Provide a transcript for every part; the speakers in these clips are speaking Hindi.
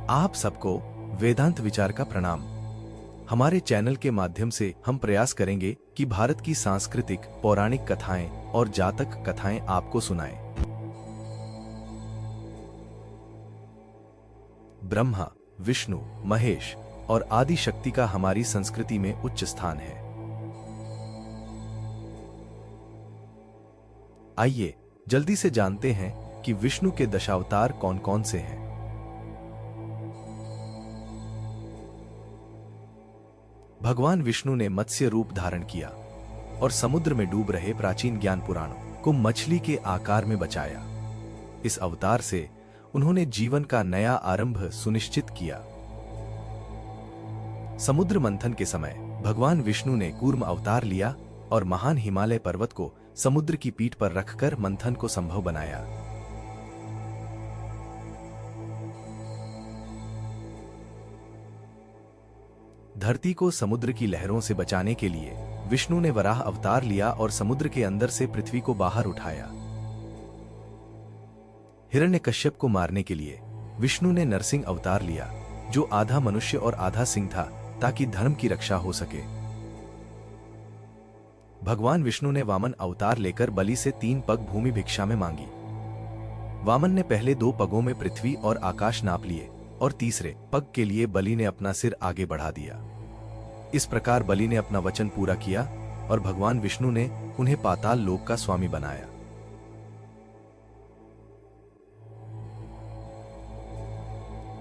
आप सबको वेदांत विचार का प्रणाम। हमारे चैनल के माध्यम से हम प्रयास करेंगे कि भारत की सांस्कृतिक पौराणिक कथाएं और जातक कथाएं आपको सुनाएं। ब्रह्मा, विष्णु, महेश और आदि शक्ति का हमारी संस्कृति में उच्च स्थान है। आइए जल्दी से जानते हैं कि विष्णु के दशावतार कौन कौन से हैं। भगवान विष्णु ने मत्स्य रूप धारण किया और समुद्र में डूब रहे प्राचीन ज्ञान पुराणों को मछली के आकार में बचाया। इस अवतार से उन्होंने जीवन का नया आरंभ सुनिश्चित किया। समुद्र मंथन के समय भगवान विष्णु ने कूर्म अवतार लिया और महान हिमालय पर्वत को समुद्र की पीठ पर रखकर मंथन को संभव बनाया। धरती को समुद्र की लहरों से बचाने के लिए विष्णु ने वराह अवतार लिया और समुद्र के अंदर से पृथ्वी को बाहर उठाया। हिरण्यकश्यप को मारने के लिए विष्णु ने नरसिंह अवतार लिया, जो आधा मनुष्य और आधा सिंह था, ताकि धर्म की रक्षा हो सके। भगवान विष्णु ने वामन अवतार लेकर बलि से 3 पग भूमि भिक्षा में मांगी। वामन ने पहले 2 पगों में पृथ्वी और आकाश नाप लिए और तीसरे पग के लिए बलि ने अपना सिर आगे बढ़ा दिया। इस प्रकार बलि ने अपना वचन पूरा किया और भगवान विष्णु ने उन्हें पाताल लोक का स्वामी बनाया।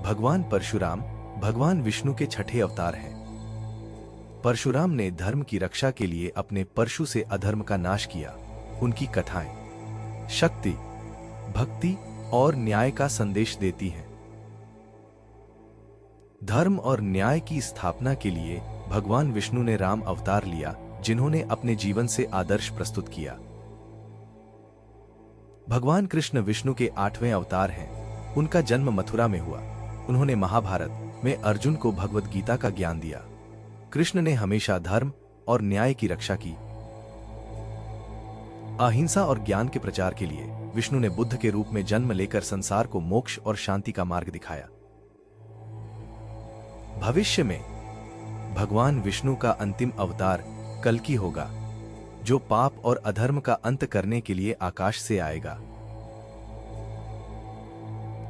भगवान परशुराम भगवान विष्णु के छठे अवतार हैं। परशुराम ने धर्म की रक्षा के लिए अपने परशु से अधर्म का नाश किया। उनकी कथाएं शक्ति, भक्ति और न्याय का संदेश देती हैं। धर्म और न्याय की स्थापना के लिए भगवान विष्णु ने राम अवतार लिया, जिन्होंने अपने जीवन से आदर्श प्रस्तुत किया। भगवान कृष्ण विष्णु के 8वें अवतार हैं। उनका जन्म मथुरा में हुआ। उन्होंने महाभारत में अर्जुन को भगवद गीता का ज्ञान दिया। कृष्ण ने हमेशा धर्म और न्याय की रक्षा की। अहिंसा और ज्ञान के प्रचार के लिए विष्णु ने बुद्ध के रूप में जन्म लेकर संसार को मोक्ष और शांति का मार्ग दिखाया। भविष्य में भगवान विष्णु का अंतिम अवतार कल्कि होगा, जो पाप और अधर्म का अंत करने के लिए आकाश से आएगा।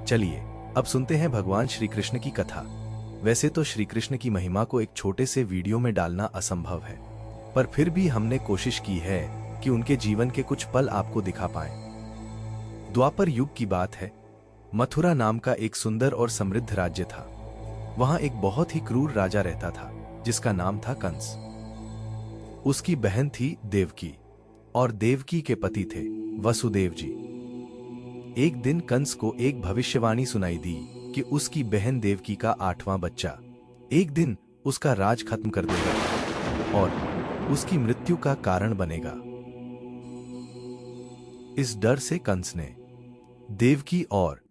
चलिए अब सुनते हैं भगवान श्री कृष्ण की कथा। वैसे तो श्री कृष्ण की महिमा को एक छोटे से वीडियो में डालना असंभव है, पर फिर भी हमने कोशिश की है कि उनके जीवन के कुछ पल आपको दिखा पाएं। द्वापर युग की बात है। मथुरा नाम का एक सुंदर और समृद्ध राज्य था। वहां एक बहुत ही क्रूर राजा रहता था, जिसका नाम था कंस। उसकी बहन थी देवकी और देवकी के पति थे वसुदेव जी। एक दिन कंस को एक भविष्यवाणी सुनाई दी कि उसकी बहन देवकी का 8वां बच्चा एक दिन उसका राज खत्म कर देगा और उसकी मृत्यु का कारण बनेगा। इस डर से कंस ने देवकी और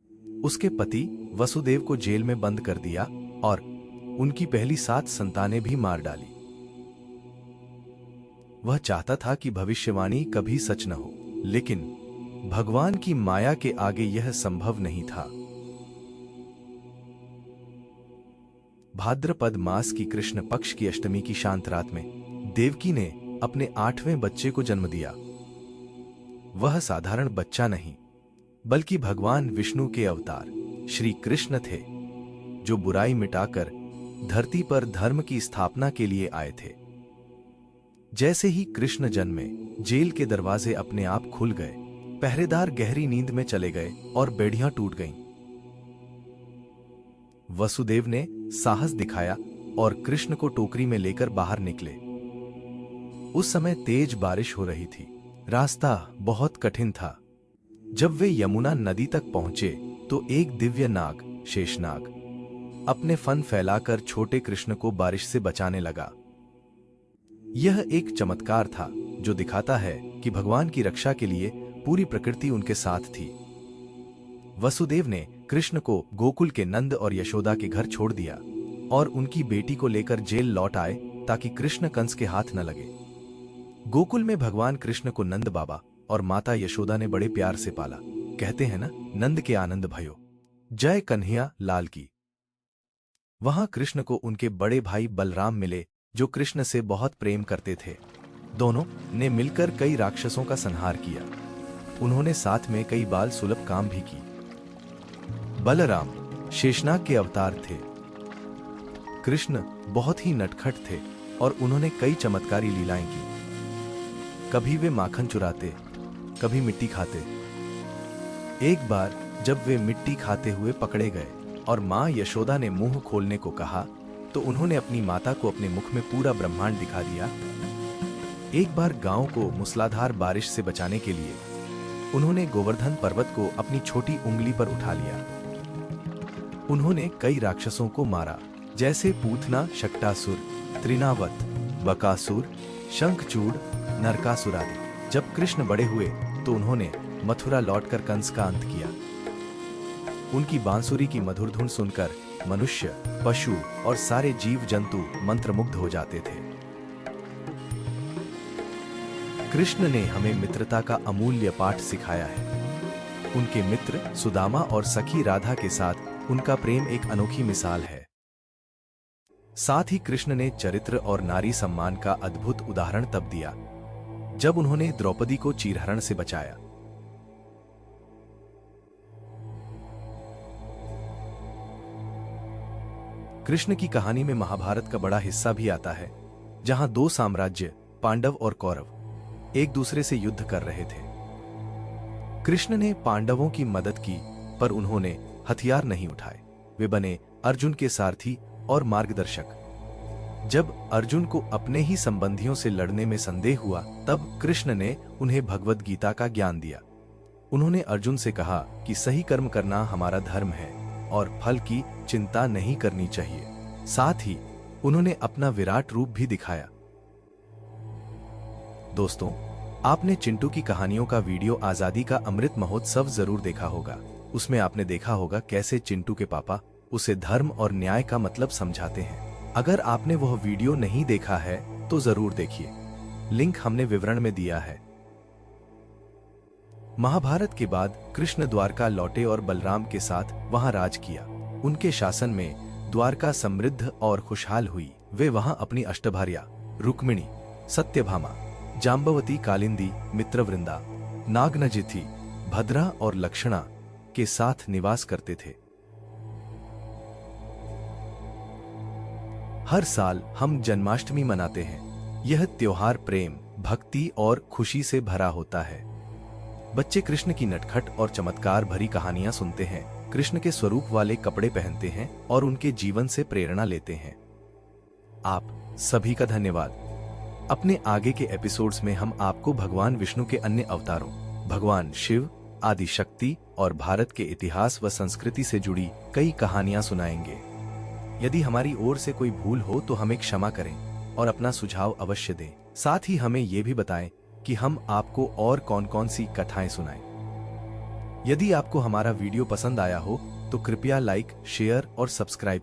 उसके पति वसुदेव को जेल में बंद कर दिया और उनकी पहली 7 संतानें भी मार डाली। वह चाहता था कि भविष्यवाणी कभी सच न हो, लेकिन भगवान की माया के आगे यह संभव नहीं था। भाद्रपद मास की कृष्ण पक्ष की अष्टमी की शांत रात में देवकी ने अपने 8वें बच्चे को जन्म दिया। वह साधारण बच्चा नहीं, बल्कि भगवान विष्णु के अवतार श्री कृष्ण थे, जो बुराई मिटाकर धरती पर धर्म की स्थापना के लिए आए थे। जैसे ही कृष्ण जन्मे, जेल के दरवाजे अपने आप खुल गए, पहरेदार गहरी नींद में चले गए और बेड़ियां टूट गईं। वसुदेव ने साहस दिखाया और कृष्ण को टोकरी में लेकर बाहर निकले। उस समय तेज बारिश हो रही थी। रास्ता बहुत कठिन था। जब वे यमुना नदी तक पहुंचे तो एक दिव्य नाग, शेषनाग, अपने फन फैलाकर छोटे कृष्ण को बारिश से बचाने लगा। यह एक चमत्कार था जो दिखाता है कि भगवान की रक्षा के लिए पूरी प्रकृति उनके साथ थी। वसुदेव ने कृष्ण को गोकुल के नंद और यशोदा के घर छोड़ दिया और उनकी बेटी को लेकर जेल लौट आए, ताकि कृष्ण कंस के हाथ न लगे। गोकुल में भगवान कृष्ण को नंद बाबा और माता यशोदा ने बड़े प्यार से पाला। कहते हैं ना, नंद के आनंद भयो। जय कन्हैया लाल की। वहां कृष्ण को उनके बड़े भाई बलराम मिले, जो कृष्ण से बहुत प्रेम करते थे। दोनों ने मिलकर कई राक्षसों का संहार किया। उन्होंने साथ में कई बाल सुलभ काम भी की। बलराम शेषनाग के अवतार थे। कृष्ण बहुत ही नटखट थे और उन्होंने कई चमत्कारी लीलाएं की। कभी वे माखन चुराते, कभी मिट्टी खाते। एक बार जब वे मिट्टी खाते हुए पकड़े गए और मां यशोदा ने मुंह खोलने को कहा, तो उन्होंने अपनी माता को अपने मुख में पूरा ब्रह्मांड दिखा दिया। एक बार गांव को मूसलाधार बारिश से बचाने के लिए उन्होंने गोवर्धन पर्वत को अपनी छोटी उंगली पर उठा लिया। उन्होंने कई राक्षसों को मारा, जैसे पूतना, शक्टासुर, त्रिनावत, बकासुर, शंखचूड़, नरकासुर आदि। जब कृष्ण बड़े हुए तो उन्होंने मथुरा लौटकर कंस का अंत किया। उनकी बांसुरी की मधुर धुन सुनकर मनुष्य, पशु और सारे जीव जंतु मंत्रमुग्ध हो जाते थे। कृष्ण ने हमें मित्रता का अमूल्य पाठ सिखाया है। उनके मित्र सुदामा और सखी राधा के साथ उनका प्रेम एक अनोखी मिसाल है। साथ ही कृष्ण ने चरित्र और नारी सम्मान का अद्भुत उदाहरण तब दिया, जब उन्होंने द्रौपदी को चीरहरण से बचाया। कृष्ण की कहानी में महाभारत का बड़ा हिस्सा भी आता है, जहां दो साम्राज्य, पांडव और कौरव, एक दूसरे से युद्ध कर रहे थे। कृष्ण ने पांडवों की मदद की, पर उन्होंने हथियार नहीं उठाए। वे बने अर्जुन के सारथी और मार्गदर्शक। जब अर्जुन को अपने ही संबंधियों से लड़ने में संदेह हुआ, तब कृष्ण ने उन्हें भगवद गीता का ज्ञान दिया। उन्होंने अर्जुन से कहा कि सही कर्म करना हमारा धर्म है और फल की चिंता नहीं करनी चाहिए। साथ ही उन्होंने अपना विराट रूप भी दिखाया। दोस्तों, आपने चिंटू की कहानियों का वीडियो आजादी का अमृत महोत्सव जरूर देखा होगा। उसमें आपने देखा होगा कैसे चिंटू के पापा उसे धर्म और न्याय का मतलब समझाते हैं। अगर आपने वह वीडियो नहीं देखा है तो जरूर देखिए, लिंक हमने विवरण में दिया है। महाभारत के बाद कृष्ण द्वारका लौटे और बलराम के साथ वहां राज किया। उनके शासन में द्वारका समृद्ध और खुशहाल हुई। वे वहां अपनी अष्टभार्या रुक्मिणी, सत्यभामा, जाम्बवती, कालिंदी, मित्रवृंदा, नागनजिथि, भद्रा और लक्षणा के साथ निवास करते थे। हर साल हम जन्माष्टमी मनाते हैं। यह त्योहार प्रेम, भक्ति और खुशी से भरा होता है। बच्चे कृष्ण की नटखट और चमत्कार भरी कहानियां सुनते हैं, कृष्ण के स्वरूप वाले कपड़े पहनते हैं और उनके जीवन से प्रेरणा लेते हैं। आप सभी का धन्यवाद। अपने आगे के एपिसोड्स में हम आपको भगवान विष्णु के अन्य अवतारों, भगवान शिव, आदि शक्ति और भारत के इतिहास व संस्कृति से जुड़ी कई कहानियां सुनाएंगे। यदि हमारी ओर से कोई भूल हो तो हमें क्षमा करें और अपना सुझाव अवश्य दें। साथ ही हमें ये भी बताएं कि हम आपको और कौन कौन सी कथाएं सुनाएं। यदि आपको हमारा वीडियो पसंद आया हो तो कृपया लाइक, शेयर और सब्सक्राइब करें।